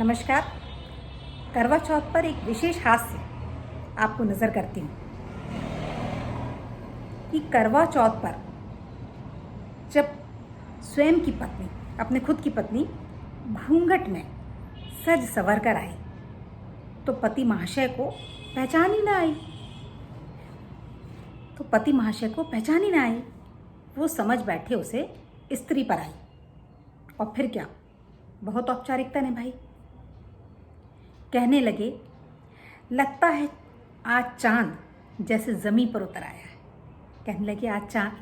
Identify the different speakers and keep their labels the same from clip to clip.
Speaker 1: नमस्कार। करवा चौथ पर एक विशेष हास्य आपको नज़र करती हूँ कि करवा चौथ पर जब स्वयं की पत्नी, अपने खुद की पत्नी घूंघट में सज संवर कर आई तो पति महाशय को पहचान ही ना आई। वो समझ बैठे उसे स्त्री पर आई और फिर क्या, बहुत औपचारिकता निभाई। कहने लगे, लगता है आज चांद जैसे ज़मीं पर उतर आया है।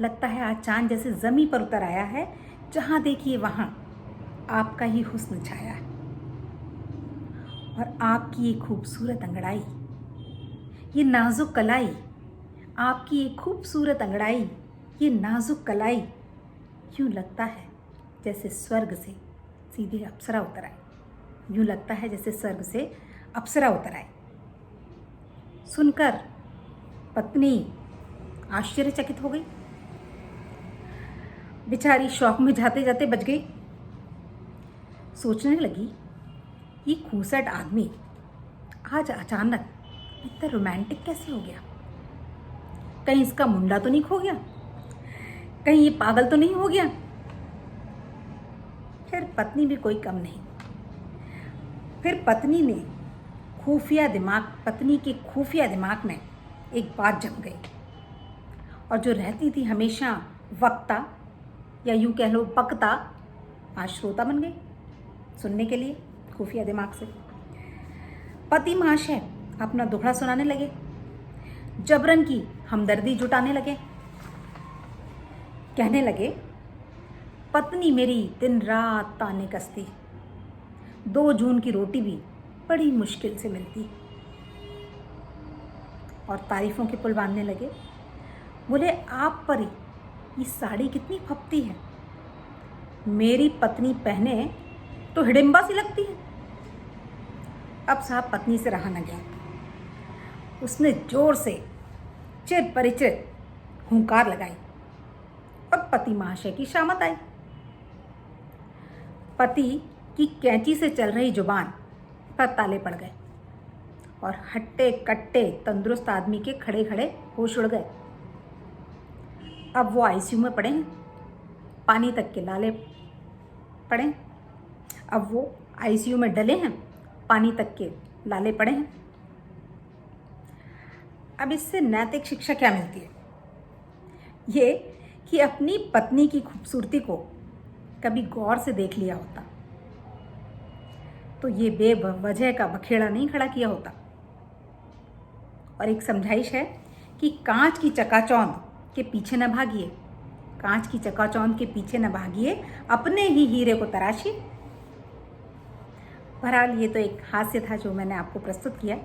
Speaker 1: लगता है आज चांद जैसे ज़मीं पर उतर आया है। जहाँ देखिए वहाँ आपका ही हुस्न छाया है और आपकी ये खूबसूरत अंगड़ाई, ये नाजुक कलाई, आपकी ये खूबसूरत अंगड़ाई, ये नाजुक कलाई, यूँ लगता है जैसे स्वर्ग से सीधे अप्सरा उतर आई। सुनकर पत्नी आश्चर्यचकित हो गई। बेचारी शौक में जाते जाते बच गई। सोचने लगी, ये खूंसट आदमी आज अचानक इतना रोमांटिक कैसे हो गया? कहीं इसका मुंडा तो नहीं खो गया? कहीं ये पागल तो नहीं हो गया? फिर पत्नी भी कोई कम नहीं। फिर पत्नी के खुफिया दिमाग में एक बात जम गई और जो रहती थी हमेशा वक्ता या यूँ कह लो बकता, आज श्रोता बन गई सुनने के लिए खुफिया दिमाग से। पति महाशय अपना दुखड़ा सुनाने लगे, जबरन की हमदर्दी जुटाने लगे। कहने लगे, पत्नी मेरी दिन रात ताने कसती, 2 जून की रोटी भी बड़ी मुश्किल से मिलती। और तारीफों के पुल बांधने लगे। बोले, आप पर ये साड़ी कितनी फपती है, मेरी पत्नी पहने तो हिडिंबा सी लगती है। अब साहब पत्नी से रहा न गया। उसने जोर से चिर परिचित हुंकार लगाई और पति महाशय की शामत आई। पति की कैंची से चल रही जुबान पर ताले पड़ गए और हट्टे कट्टे तंदुरुस्त आदमी के खड़े खड़े होश उड़ गए। अब वो आईसीयू में पड़े हैं, पानी तक के लाले पड़े। अब वो आईसीयू में डले हैं, पानी तक के लाले पड़े हैं। अब इससे नैतिक शिक्षा क्या मिलती है? ये कि अपनी पत्नी की खूबसूरती को कभी गौर से देख लिया होता तो ये बेवजह का बखेड़ा नहीं खड़ा किया होता। और एक समझाइश है कि कांच की चकाचौंध के पीछे न भागिए, अपने ही हीरे को तराशिए। बहरहाल ये तो एक हास्य था जो मैंने आपको प्रस्तुत किया,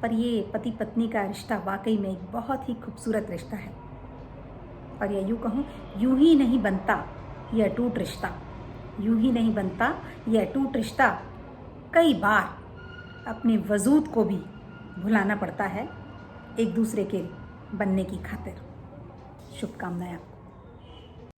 Speaker 1: पर ये पति पत्नी का रिश्ता वाकई में एक बहुत ही खूबसूरत रिश्ता है। और या यूँ कहूँ, यूँ ही नहीं बनता ये अटूट रिश्ता। कई बार अपने वजूद को भी भुलाना पड़ता है एक दूसरे के बनने की खातिर। शुभकामनाएं।